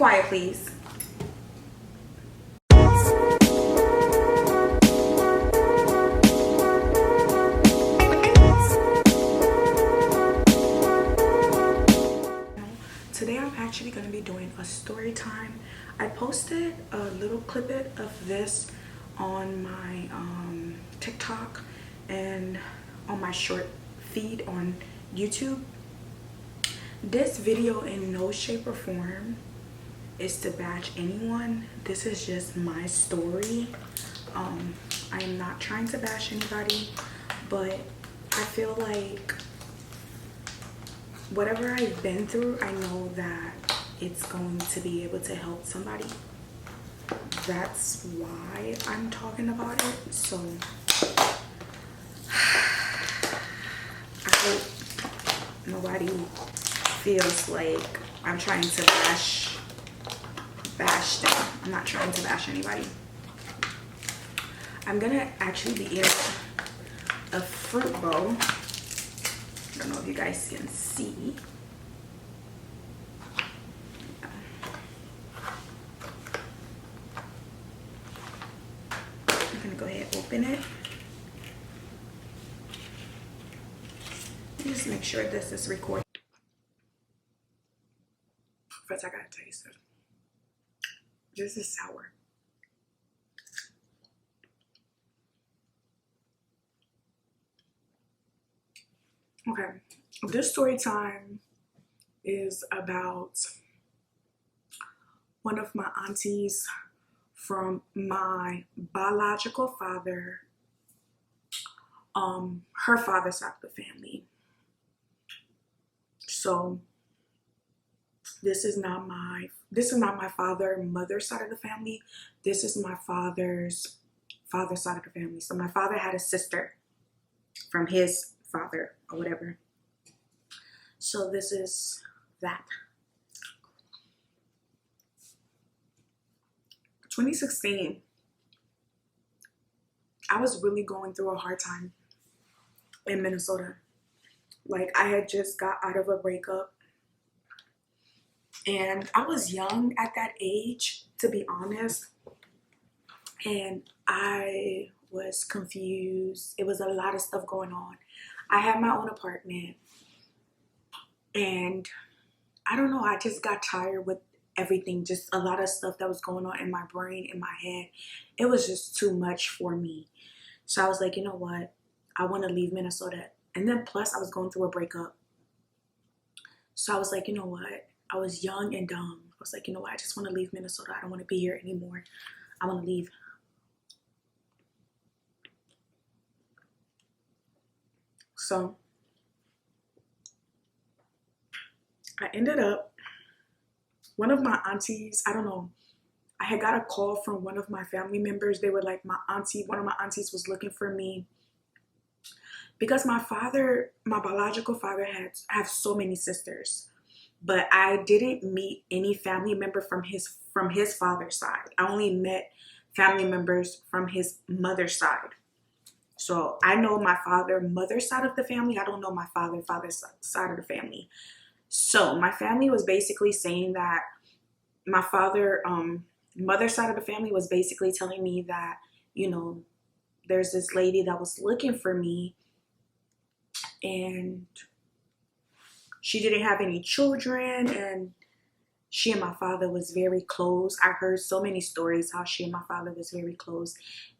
Quiet, please. Today I'm actually going to be doing a story time. I posted a little clip of this on my TikTok and on my short feed on YouTube. This video in no shape or form is to bash anyone. This is just my story. I am not trying to bash anybody, but I feel like whatever I've been through, I know that it's going to be able to help somebody. That's why I'm talking about it. So I hope nobody feels like I'm trying to bash them. I'm not trying to bash anybody. I'm gonna actually be eating a fruit bowl. I don't know if you guys can see. I'm gonna go ahead and open it. Just make sure this is recorded. First, I gotta taste it. This is sour. Okay, this story time is about one of my aunties from my biological father, her father's side of the family. So this is not my mother's side of the family. This is my father's side of the family. So my father had a sister from his father or whatever. So this is that. 2016, I was really going through a hard time in Minnesota. Like, I had just got out of a breakup, and I was young at that age, to be honest, and I was confused. It was a lot of stuff going on. I had my own apartment, and I don't know, I just got tired with everything, just a lot of stuff that was going on in my brain, in my head. It was just too much for me. So I was like, you know what? I want to leave Minnesota. And then plus I was going through a breakup. So I was like, you know what? I was young and dumb. I was like, you know what? I just want to leave Minnesota. I don't want to be here anymore. I want to leave. So I ended up, one of my aunties, I don't know, I had got a call from one of my family members. They were like, one of my aunties was looking for me. Because my biological father have so many sisters, but I didn't meet any family member from his father's side. I only met family members from his mother's side. So I know my mother's side of the family. I don't know my father's side of the family. So my family was basically saying that my mother's side of the family was basically telling me that, you know, there's this lady that was looking for me, and she didn't have any children, and she and my father was very close. I heard so many stories how she and my father was very close,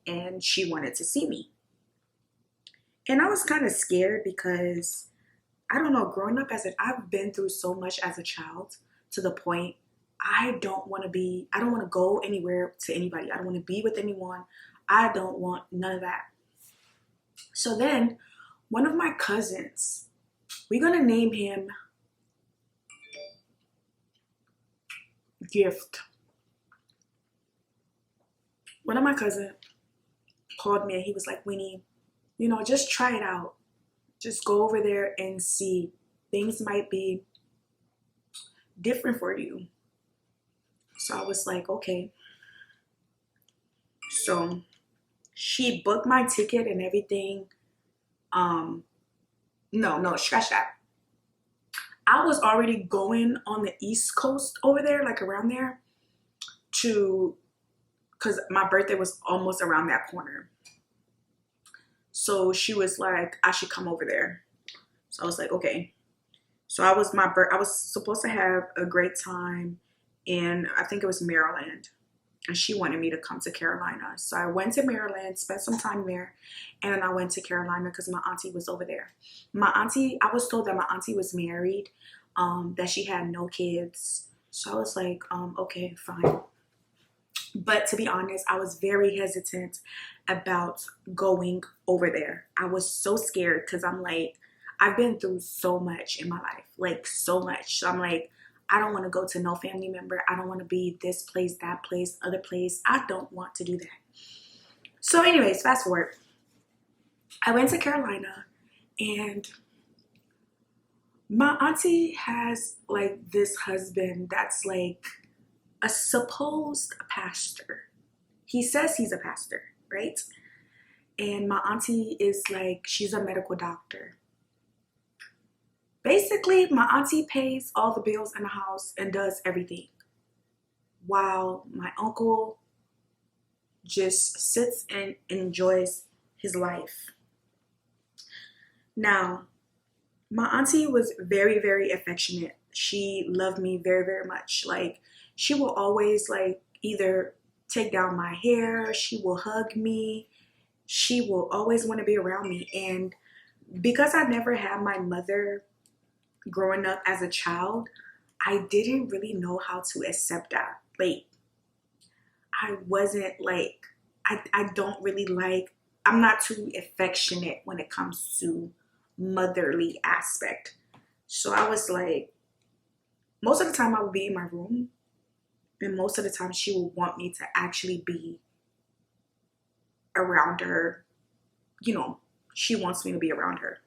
and she wanted to see me. And I was kind of scared because, I don't know, growing up I've been through so much as a child, to the point I don't want to go anywhere to anybody. I don't want to be with anyone. I don't want none of that. So then one of my cousins, we're going to name him Gift. One of my cousins called me and he was like, Winnie, you know, just try it out. Just go over there and see. Things might be different for you. So I was like, okay. So she booked my ticket and everything. No, scratch that. I I was already going on the East Coast over there, like around there, to because my birthday was almost around that corner. So she was like, I should come over there. So I was like, okay. So I was supposed to have a great time in, I think it was Maryland, and she wanted me to come to Carolina. So I went to Maryland, spent some time there, and then I went to Carolina because my auntie was over there. My auntie, I was told that my auntie was married, that she had no kids. So I was like, okay, fine. But to be honest, I was very hesitant about going over there. I was so scared because I'm like, I've been through so much in my life, like so much. So I'm like, I don't want to go to no family member. I don't want to be this place, that place, other place. I don't want to do that. So anyways, fast forward. I went to Carolina, and my auntie has like this husband that's like a supposed pastor. He says he's a pastor, right? And my auntie is like, she's a medical doctor. Basically, my auntie pays all the bills in the house and does everything, while my uncle just sits and enjoys his life. Now, my auntie was very, very affectionate. She loved me very, very much. Like, she will always like either take down my hair, she will hug me, she will always want to be around me. And because I never had my mother growing up as a child, I didn't really know how to accept that. Like, I wasn't like, I don't really like, I'm not too affectionate when it comes to motherly aspect. So I was like, most of the time I would be in my room, and most of the time she would want me to actually be around her. You know, she wants me to be around her.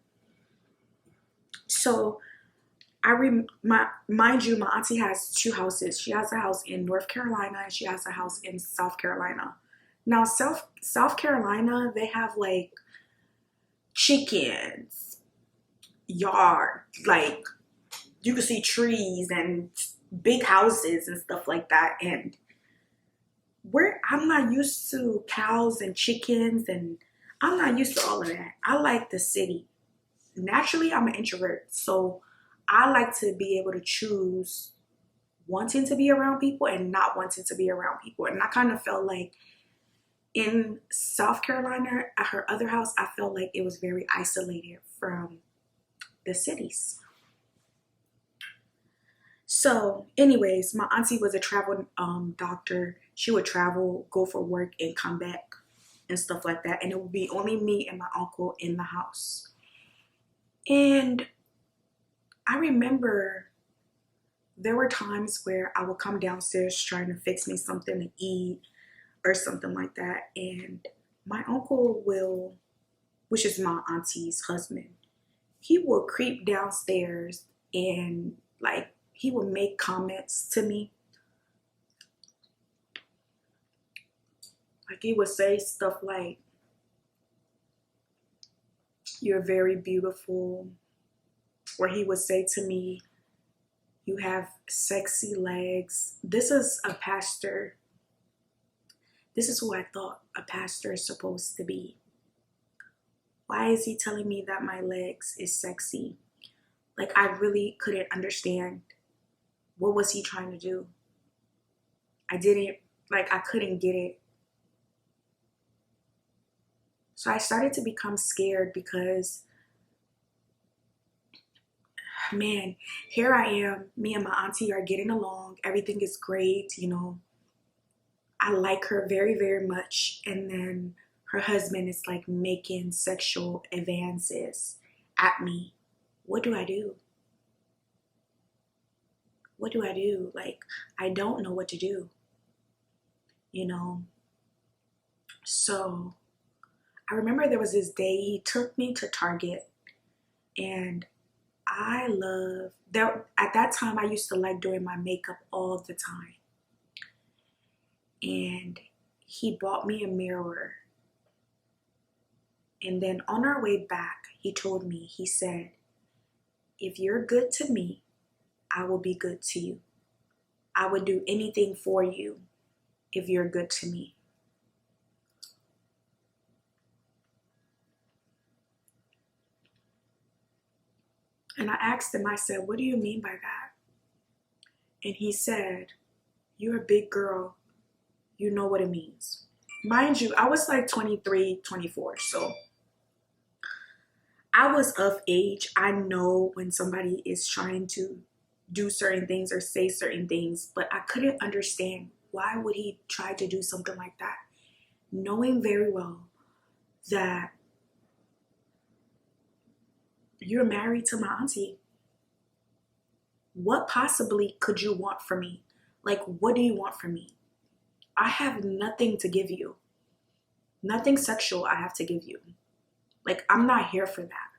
So mind you, my auntie has two houses. She has a house in North Carolina and she has a house in South Carolina. Now, South Carolina, they have like chickens, yard, like you can see trees and big houses and stuff like that. And I'm not used to cows and chickens, and I'm not used to all of that. I like the city. Naturally, I'm an introvert, so I like to be able to choose wanting to be around people and not wanting to be around people. And I kind of felt like in South Carolina, at her other house, I felt like it was very isolated from the cities. So anyways, my auntie was a travel doctor. She would travel, go for work, and come back and stuff like that. And it would be only me and my uncle in the house. And I remember there were times where I would come downstairs trying to fix me something to eat or something like that. And my uncle will, which is my auntie's husband, he will creep downstairs and like he would make comments to me. Like he would say stuff like, "You're very beautiful." Or he would say to me, "You have sexy legs." This is a pastor. This is who I thought a pastor is supposed to be. Why is he telling me that my legs is sexy? Like, I really couldn't understand. What was he trying to do? I couldn't get it. So I started to become scared because, man, here I am. Me and my auntie are getting along. Everything is great, you know. I like her very, very much. And then her husband is like making sexual advances at me. What do I do? What do I do? Like, I don't know what to do, you know? So I remember there was this day he took me to Target, and at that time I used to like doing my makeup all the time. And he bought me a mirror. And then on our way back, he told me, he said, "If you're good to me, I will be good to you. I would do anything for you if you're good to me. And I asked him, I said, what do you mean by that? And he said, you're a big girl. You know what it means. Mind you, I was like 23, 24. So I was of age. I know when somebody is trying to do certain things or say certain things, but I couldn't understand why would he try to do something like that, knowing very well that you're married to my auntie. What possibly could you want from me? Like, what do you want from me? I have nothing to give you. Nothing sexual I have to give you. Like, I'm not here for that.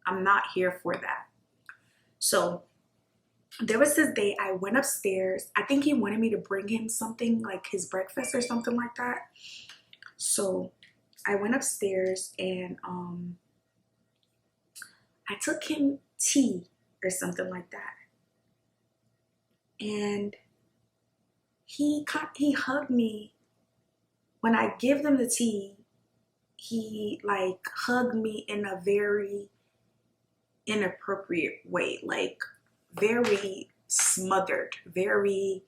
I'm not here for that. So there was this day I went upstairs. I think he wanted me to bring him something, like his breakfast or something like that. So I went upstairs and I took him tea or something like that. And he hugged me. When I give them the tea, he like hugged me in a very inappropriate way, like very smothered, very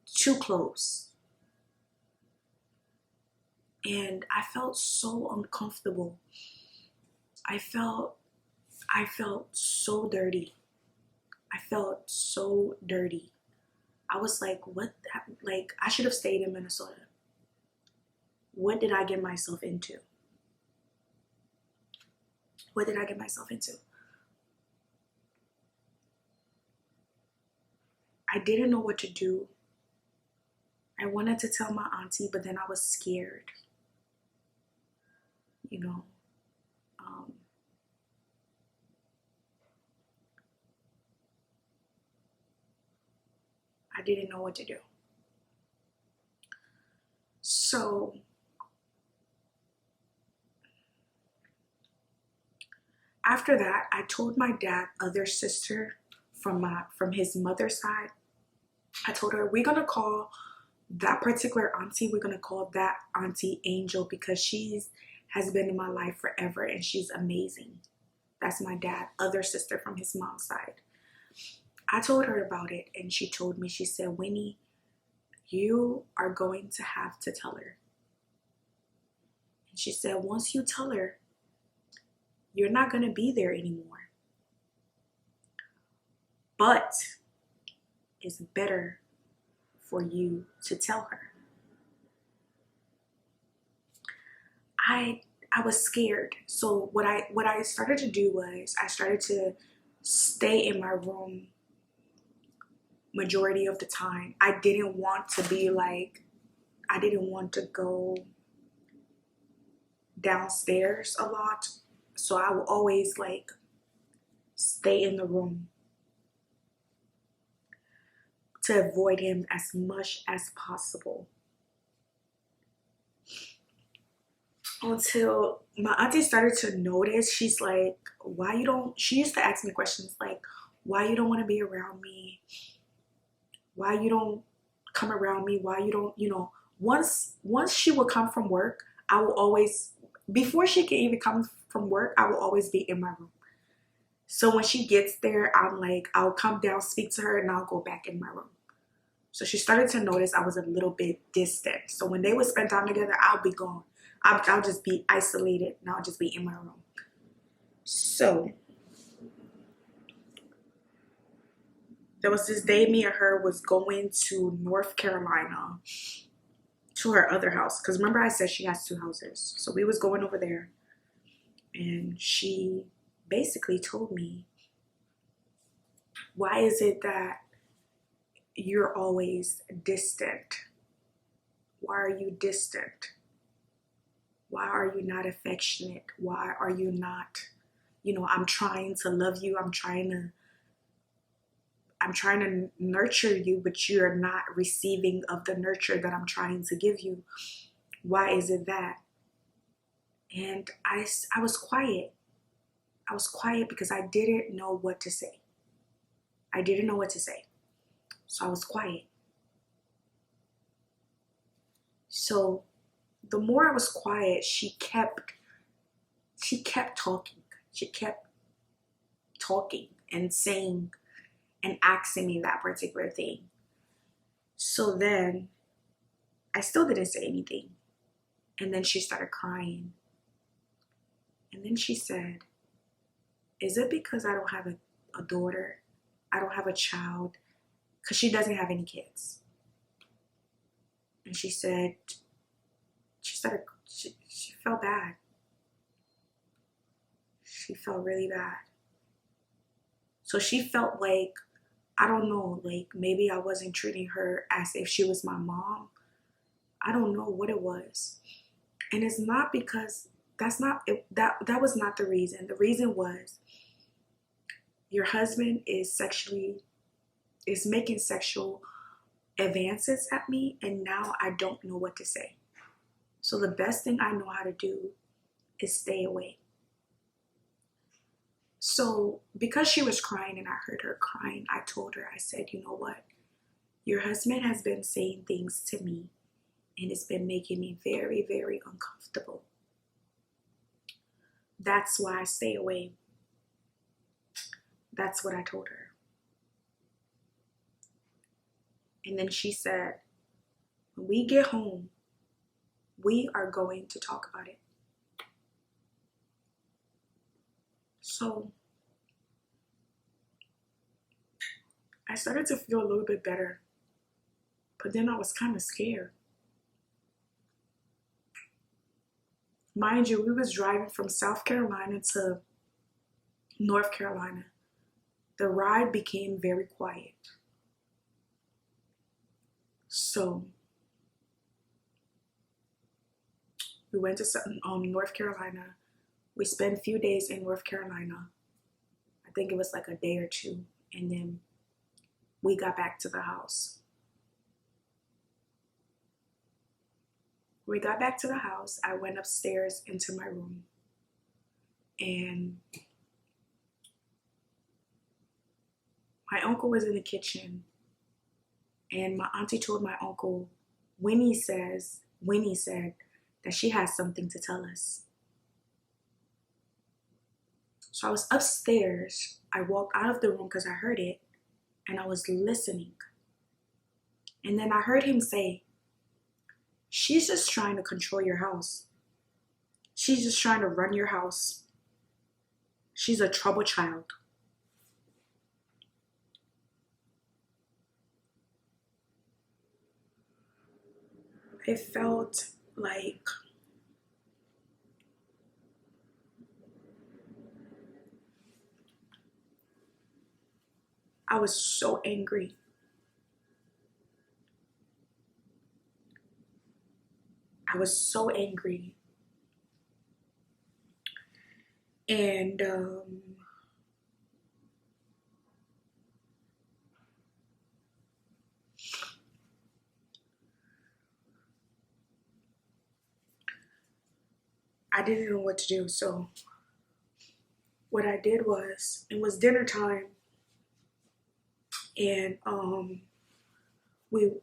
too close. And I felt so uncomfortable. I felt so dirty. I felt so dirty. I was like, what? Like, I should have stayed in Minnesota. What did I get myself into? What did I get myself into? I didn't know what to do. I wanted to tell my auntie, but then I was scared. You know, I didn't know what to do. So after that, I told my dad, other sister from his mother's side, I told her, we're gonna call that particular auntie, we're gonna call that auntie Angel because has been in my life forever and she's amazing. That's my dad, other sister from his mom's side. I told her about it and she told me, she said, Winnie, you are going to have to tell her. And she said, once you tell her, you're not gonna be there anymore. But it's better for you to tell her. I was scared. So what I started to do was I started to stay in my room majority of the time. I didn't want to go downstairs a lot. So I would always like stay in the room to avoid him as much as possible. Until my auntie started to notice, she's like, she used to ask me questions like, why you don't want to be around me? Why you don't come around me? Why you don't, once she would come from work, I will always, before she can even come from work, I will always be in my room. So when she gets there, I'll come down, speak to her, and I'll go back in my room. So she started to notice I was a little bit distant. So when they would spend time together, I'll be gone. I'll just be isolated and I'll just be in my room. So there was this day me and her was going to North Carolina to her other house. Because remember I said she has 2 houses. So we was going over there. And she basically told me, why is it that you're always distant? Why are you distant? Why are you not affectionate? Why are you not, I'm trying to love you. I'm trying to nurture you, but you're not receiving of the nurture that I'm trying to give you. Why is it that? And I was quiet. I was quiet because I didn't know what to say. I didn't know what to say. So I was quiet. So the more I was quiet, she kept talking. She kept talking and saying and asking me that particular thing. So then I still didn't say anything. And then she started crying. And then she said, is it because I don't have a daughter? I don't have a child? Because she doesn't have any kids. And she said, she felt bad. She felt really bad. So she felt like, I don't know, like maybe I wasn't treating her as if she was my mom. I don't know what it was. And it's not because that was not the reason. The reason was your husband is making sexual advances at me, and now I don't know what to say. So the best thing I know how to do is stay away. So because she was crying and I heard her crying, I told her, I said, you know what? Your husband has been saying things to me and it's been making me very, very uncomfortable. That's why I stay away. That's what I told her. And then she said, when we get home, we are going to talk about it. So I started to feel a little bit better, but then I was kind of scared. Mind you, we was driving from South Carolina to North Carolina. The ride became very quiet. So we went to North Carolina. We spent a few days in North Carolina. I think it was like a day or two. And then we got back to the house. When we got back to the house, I went upstairs into my room. And my uncle was in the kitchen. And my auntie told my uncle, Winnie said that she has something to tell us. So I was upstairs. I walked out of the room because I heard it, and I was listening. And then I heard him say, she's just trying to control your house. She's just trying to run your house. She's a trouble child. It felt like I was so angry. I was so angry. And I didn't know what to do. So what I did was, it was dinner time, and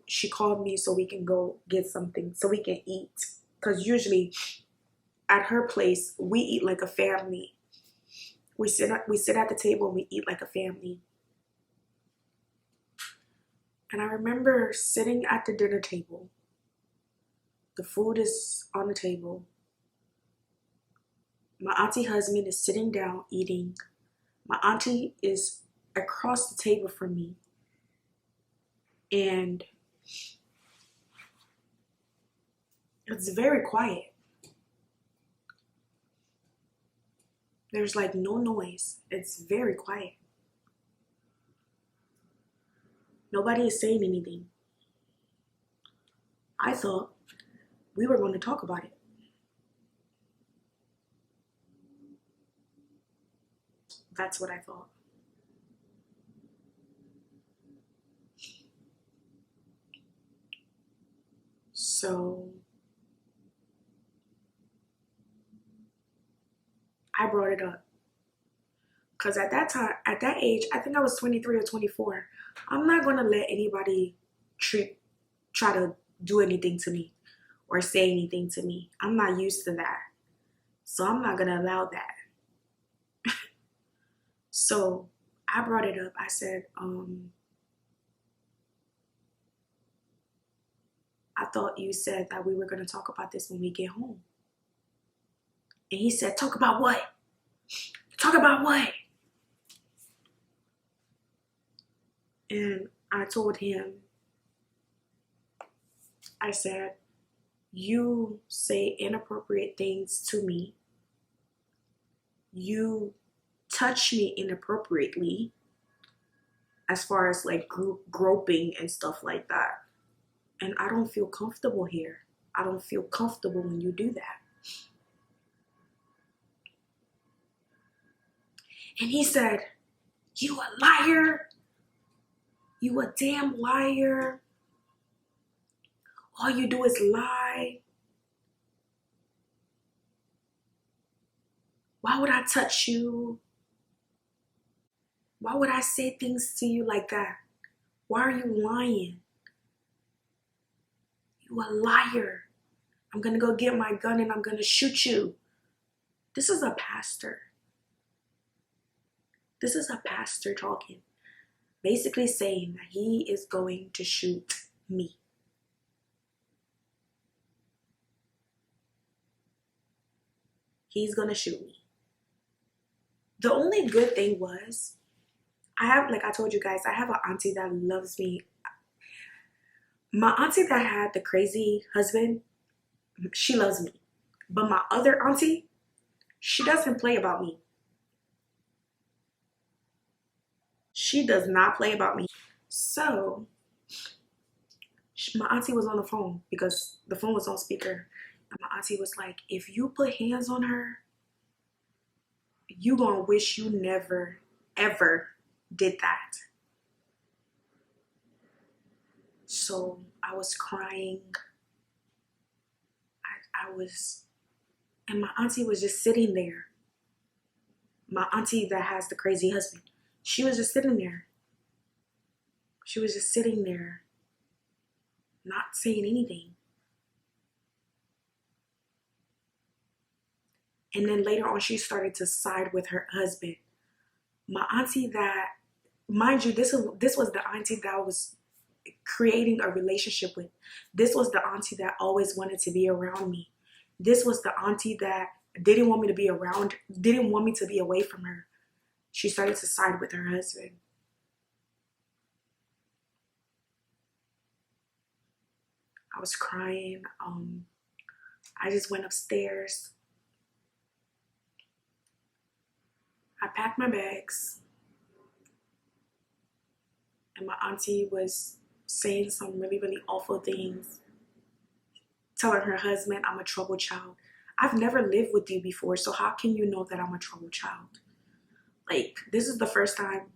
she called me so we can go get something so we can eat. Because usually at her place we eat like a family. We sit at the table and we eat like a family. And I remember sitting at the dinner table. The food is on the table. My auntie husband is sitting down eating. My auntie is across the table from me. And it's very quiet. There's like no noise. It's very quiet. Nobody is saying anything. I thought we were going to talk about it. That's what I thought. So I brought it up. Because at that time, at that age, I think I was 23 or 24. I'm not going to let anybody try to do anything to me or say anything to me. I'm not used to that. So I'm not going to allow that. So I brought it up. I said, I thought you said that we were going to talk about this when we get home. And he said, talk about what? Talk about what? And I told him, I said, you say inappropriate things to me. You touch me inappropriately as far as like groping and stuff like that. And I don't feel comfortable here. I don't feel comfortable when you do that. And he said, you a liar. You a damn liar. All you do is lie. Why would I touch you? Why would I say things to you like that? Why are you lying? You a liar. I'm going to go get my gun and I'm going to shoot you. This is a pastor. This is a pastor talking. Basically saying that he is going to shoot me. He's going to shoot me. The only good thing was, like I told you guys, I have an auntie that loves me. My auntie that had the crazy husband, she loves me. But my other auntie, she doesn't play about me. She does not play about me. So, my auntie was on the phone because the phone was on speaker. And my auntie was like, if you put hands on her, you gonna wish you never, ever did that. So I was crying. And my auntie was just sitting there. My auntie that has the crazy husband, she was just sitting there. She was just sitting there, not saying anything. And then later on, she started to side with her husband. My auntie that, mind you, this was the auntie that I was creating a relationship with. This was the auntie that always wanted to be around me. This was the auntie that didn't want me to be around, didn't want me to be away from her. She started to side with her husband. I was crying. I just went upstairs. I packed my bags. And my auntie was saying some really, really awful things. Telling her husband, I'm a troubled child. I've never lived with you before, so how can you know that I'm a troubled child? Like, this is the first time,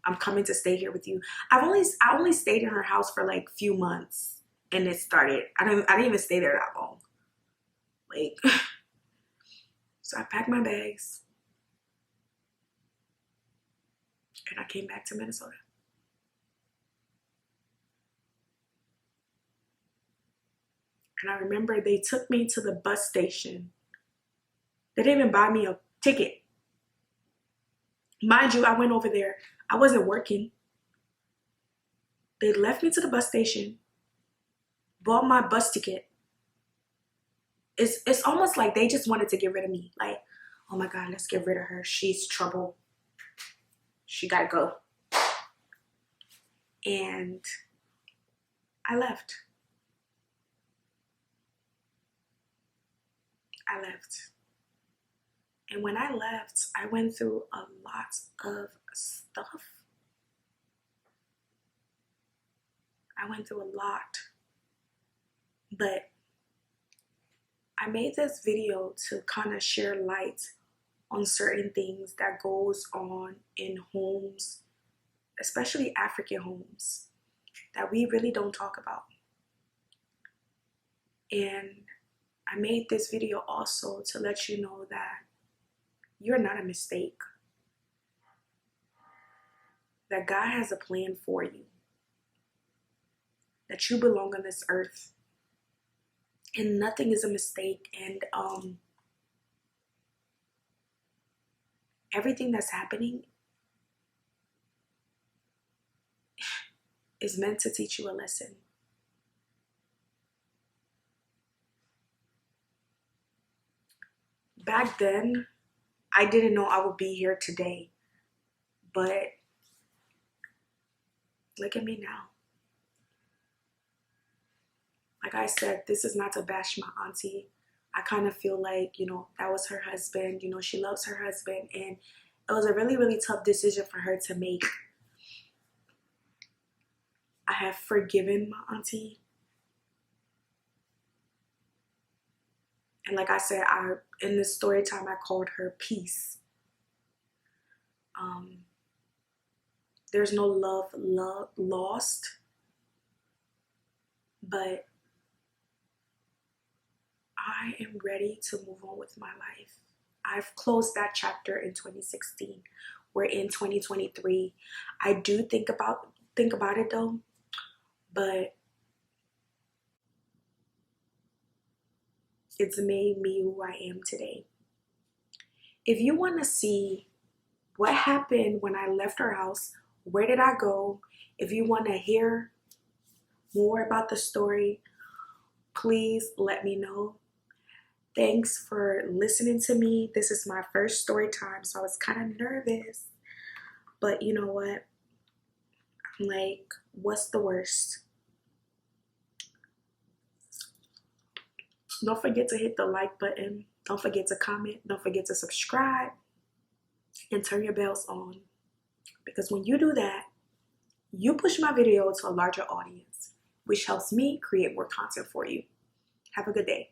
I'm coming to stay here with you. I only stayed in her house for like a few months, and it started. I didn't even stay there that long. Like, so I packed my bags, and I came back to Minnesota. And I remember they took me to the bus station. They didn't even buy me a ticket. Mind you, I went over there. I wasn't working. They left me to the bus station, bought my bus ticket. It's almost like they just wanted to get rid of me. Like, oh my God, let's get rid of her. She's trouble. She gotta go. And I left. And when I left, I went through a lot of stuff. I went through a lot. But I made this video to kind of share light on certain things that goes on in homes, especially African homes, that we really don't talk about. And I made this video also to let you know that you're not a mistake. that God has a plan for you, that you belong on this earth, and nothing is a mistake. And everything that's happening is meant to teach you a lesson. Back then, I didn't know I would be here today, but look at me now. Like I said, this is not to bash my auntie. I kind of feel like, that was her husband. She loves her husband, and it was a really, really tough decision for her to make. I have forgiven my auntie. And like I said, in this story time, I called her peace. There's no love lost, but I am ready to move on with my life. I've closed that chapter in 2016. We're in 2023. I do think about it though, but it's made me who I am today. If you want to see what happened when I left her house, where did I go? If you want to hear more about the story, please let me know. Thanks for listening to me. This is my first story time, so I was kind of nervous. But you know what? I'm like, what's the worst? Don't forget to hit the like button. Don't forget to comment. Don't forget to subscribe. And turn your bells on. Because when you do that, you push my video to a larger audience, which helps me create more content for you. Have a good day.